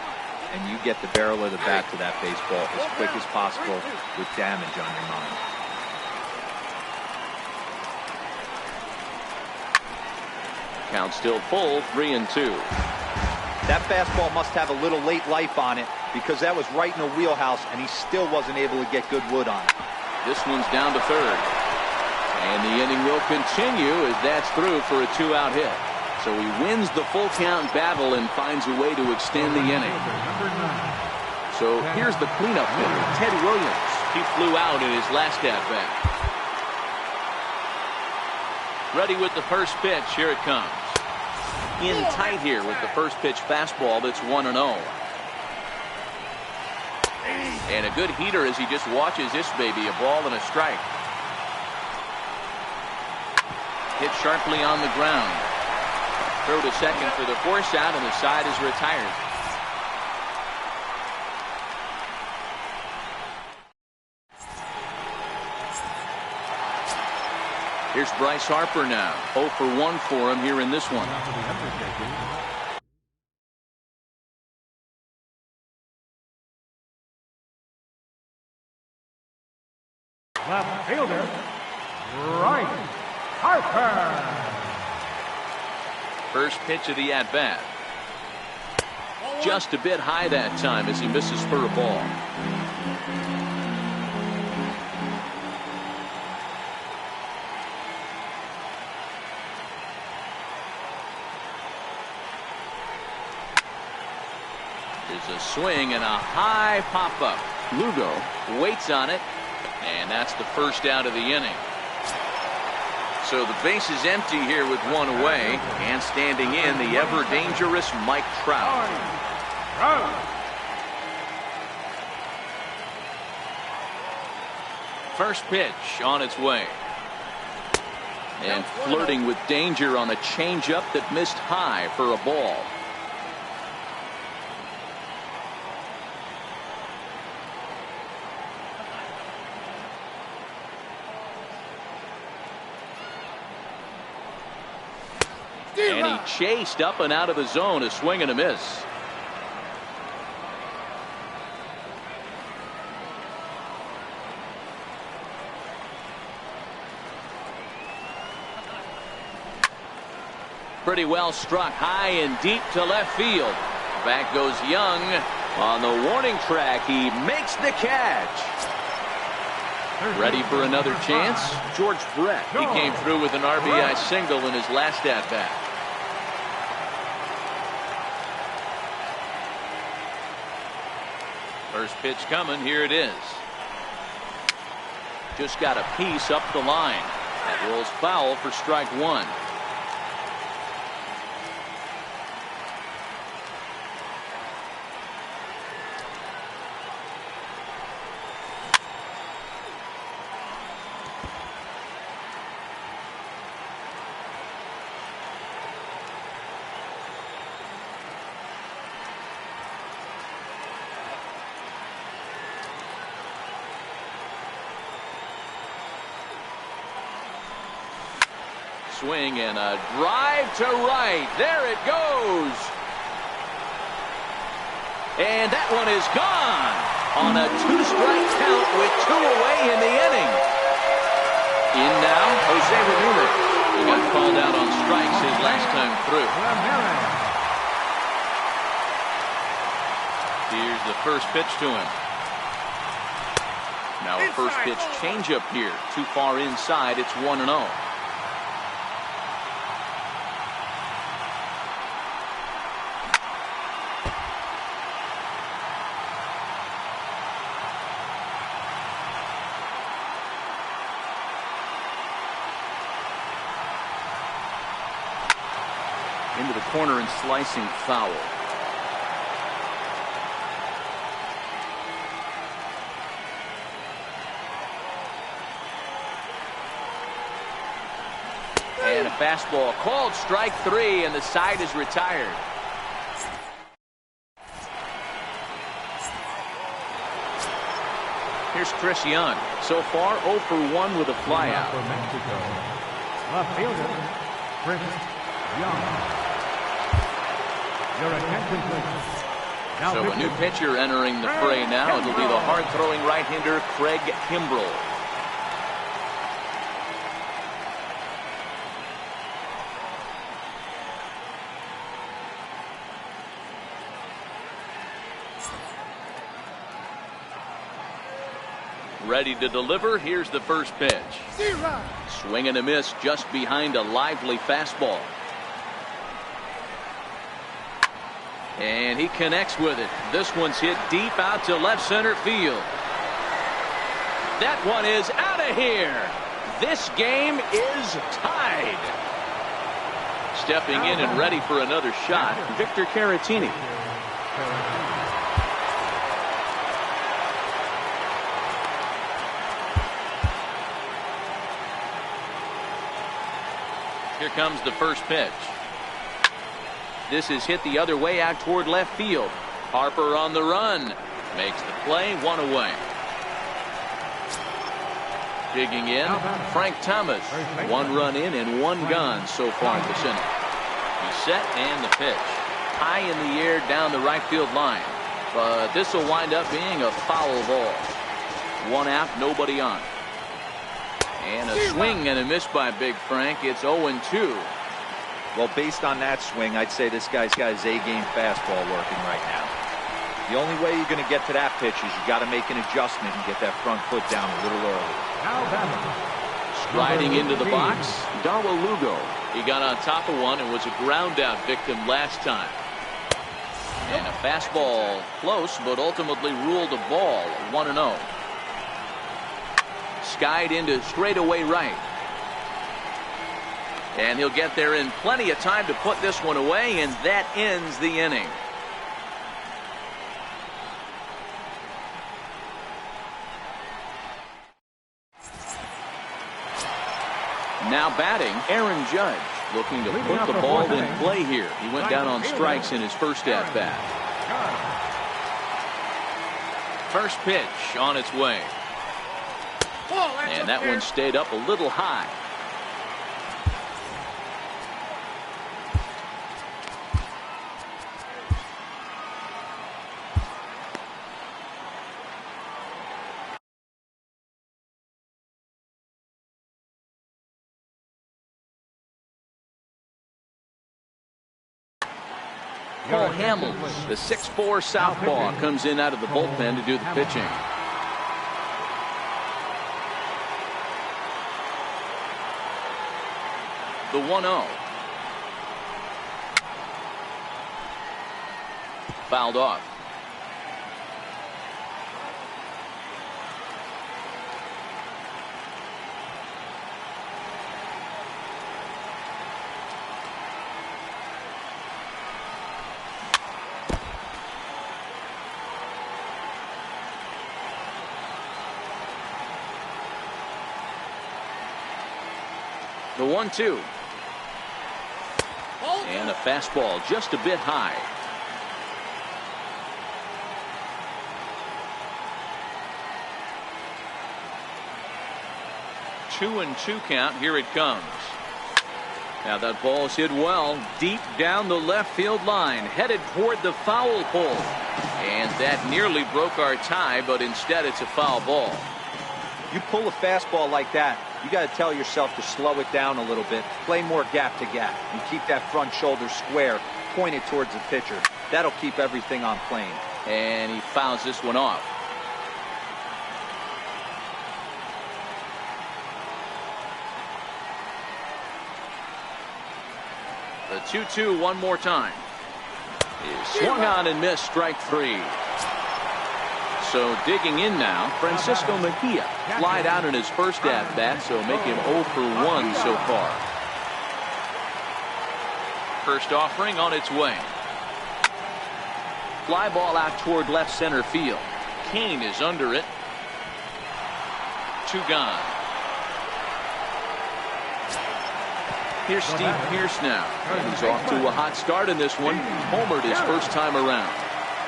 and you get the barrel of the bat to that baseball as quick as possible with damage on your mind. Count still full, 3-2. That fastball must have a little late life on it because that was right in the wheelhouse, and he still wasn't able to get good wood on it. This one's down to third. And the inning will continue as that's through for a 2-out hit. So he wins the full count battle and finds a way to extend the inning. So here's the cleanup hitter, Ted Williams. He flew out in his last at-bat. Ready with the first pitch. Here it comes. In tight here with the first pitch fastball that's 1-0. And a good heater as he just watches this baby, a ball and a strike. Hit sharply on the ground. Throw to second for the force out, and the side is retired. Here's Bryce Harper now. 0 for 1 for him here in this one. Left fielder, Bryce Harper. First pitch of the at-bat. Just a bit high that time as he misses for a ball. There's a swing and a high pop-up. Lugo waits on it, and that's the first out of the inning. So the base is empty here with one away, and standing in the ever-dangerous Mike Trout. First pitch on its way. And flirting with danger on a changeup that missed high for a ball. And he chased up and out of the zone, a swing and a miss. Pretty well struck high and deep to left field. Back goes Young on the warning track. He makes the catch. Ready for another chance? George Brett. He came through with an RBI single in his last at-bat. First pitch coming. Here it is. Just got a piece up the line. That rolls foul for strike one. Swing and a drive to right. There it goes. And that one is gone on a two-strike count with two away in the inning. In now, Jose Ramirez. He got called out on strikes his last time through. Here's the first pitch to him. Now a first pitch changeup here. Too far inside. It's 1-0. Into the corner and slicing foul. And a fastball called strike three, and the side is retired. Here's Chris Young. So far 0 for 1 with a flyout. For Mexico, left fielder, Chris Young. Your attention, please. So a new pitcher entering the fray now. It'll be the hard-throwing right-hander Craig Kimbrell. Ready to deliver. Here's the first pitch. Swing and a miss just behind a lively fastball. And he connects with it. This one's hit deep out to left center field. That one is out of here. This game is tied. Stepping in and ready for another shot, Victor Caratini. Here comes the first pitch. This is hit the other way out toward left field. Harper on the run. Makes the play, one away. Digging in, Frank Thomas. One run in and one gone so far this inning. He's set and the pitch. High in the air down the right field line. But this will wind up being a foul ball. One out, nobody on. And a swing and a miss by Big Frank. It's 0-2. Well, based on that swing, I'd say this guy's got his A-game fastball working right now. The only way you're going to get to that pitch is you got to make an adjustment and get that front foot down a little early. Striding into the box, Darwin Lugo. He got on top of one and was a ground out victim last time. And a fastball close, but ultimately ruled a ball. 1-0. Skied into straightaway right. And he'll get there in plenty of time to put this one away, and that ends the inning. Now batting, Aaron Judge, looking to put the ball in play here. He went down on strikes in his first at-bat. First pitch on its way. And that one stayed up a little high. Paul Hamels, the 6'4" southpaw, comes in out of the bullpen to do the pitching. The 1-0. Fouled off. The 1-2. And a fastball just a bit high. Two and two count. Here it comes. Now that ball's hit well deep down the left field line, headed toward the foul pole. And that nearly broke our tie, but instead it's a foul ball. You pull a fastball like that, you got to tell yourself to slow it down a little bit, play more gap to gap, and keep that front shoulder square, pointed towards the pitcher. That'll keep everything on plane. And he fouls this one off. The 2-2 one more time. Is swung on and missed, strike three. So digging in now, Francisco Mejia flied out in his first at-bat, so make him 0 for 1 so far. First offering on its way. Fly ball out toward left center field. Cain is under it. Two gone. Here's Steve Pearce now. And he's off to a hot start in this one. Homered his first time around.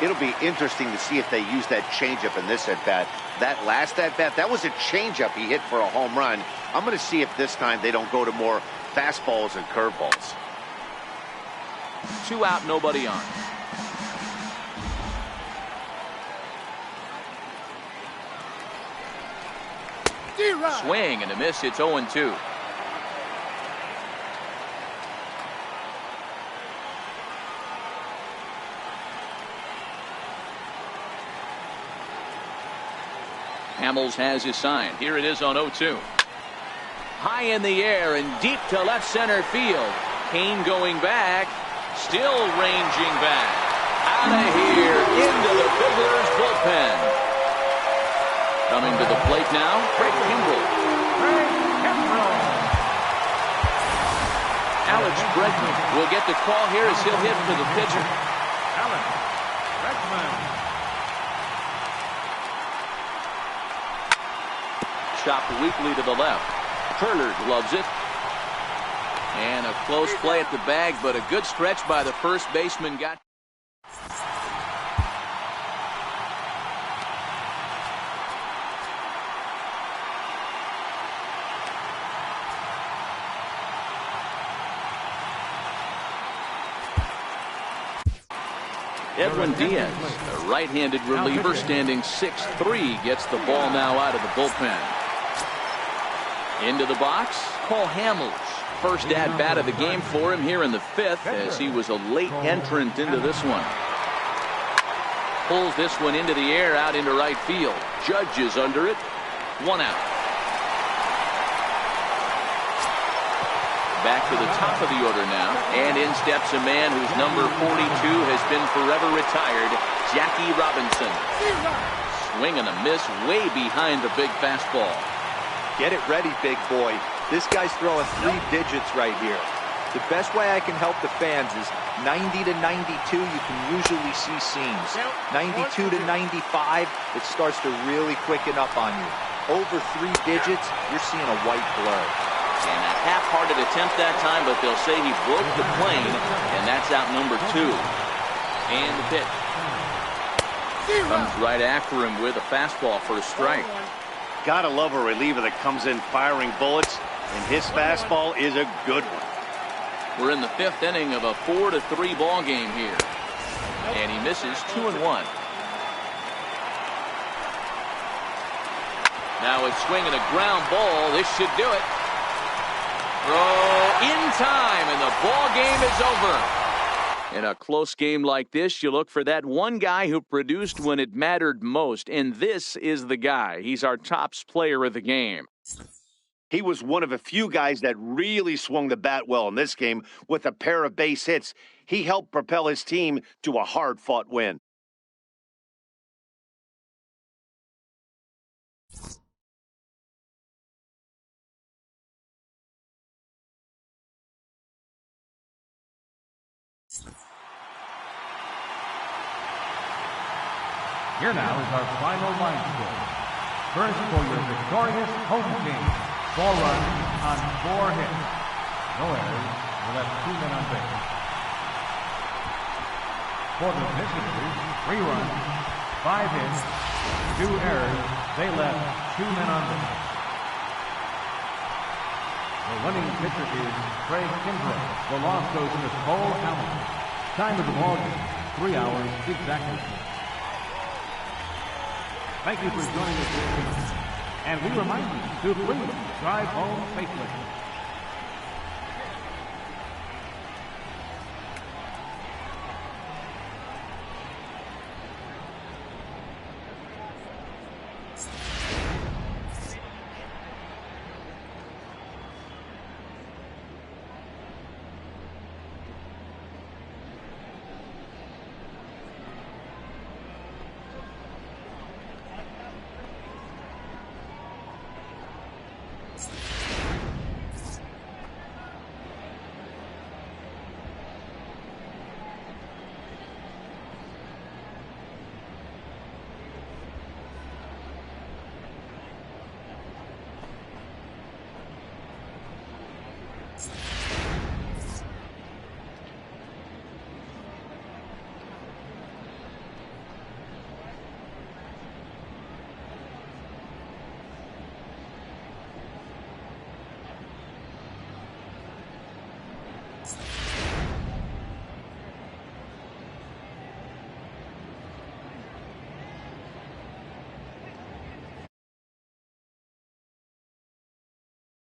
It'll be interesting to see if they use that changeup in this at-bat. That last at-bat, that was a changeup he hit for a home run. I'm going to see if this time they don't go to more fastballs and curveballs. Two out, nobody on. Swing and a miss. It's 0-2. Hamels has his sign. Here it is on 0-2. High in the air and deep to left center field. Cain going back. Still ranging back. Out of here into the Fiddler's bullpen. Coming to the plate now, Craig Kimbrell. Alex Bregman will get the call here as he'll hit for the pitcher. Alex Bregman. Chopped weakly to the left. Turner gloves it. And a close play at the bag, but a good stretch by the first baseman. Got Edwin Diaz, a right-handed reliever standing 6'3", gets the ball now out of the bullpen. Into the box, Cole Hamels. First at-bat of the game for him here in the fifth, as he was a late entrant into this one. Pulls this one into the air out into right field. Judge is under it. 1 out. Back to the top of the order now, and in steps a man whose number 42 has been forever retired, Jackie Robinson. Swing and a miss way behind the big fastball. Get it ready, big boy. This guy's throwing 3 digits right here. The best way I can help the fans is 90 to 92, you can usually see seams. 92 to 95, it starts to really quicken up on you. Over 3 digits, you're seeing a white blur. And a half-hearted attempt that time, but they'll say he broke the plane, and that's out number 2. And the pitch. Comes right after him with a fastball for a strike. Gotta love a reliever that comes in firing bullets, and his fastball is a good one. We're in the 5th inning of a 4-3 ball game here. And he misses 2-1. Now a swing and a ground ball. This should do it. Throw in time, and the ball game is over. In a close game like this, you look for that one guy who produced when it mattered most, and this is the guy. He's our top player of the game. He was one of a few guys that really swung the bat well in this game with a pair of base hits. He helped propel his team to a hard-fought win. Here now is our final line score. First for your victorious home team. 4 runs on 4 hits. No errors. We left 2 men on base. For the visitors, 3 runs, 5 hits, 2 errors. They left 2 men on base. The winning pitcher is Craig Kimbrell. The loss goes to Cole Hamels. Time of the ball game, 3 hours exactly. Thank you for joining us here tonight. And we remind you to please drive home safely.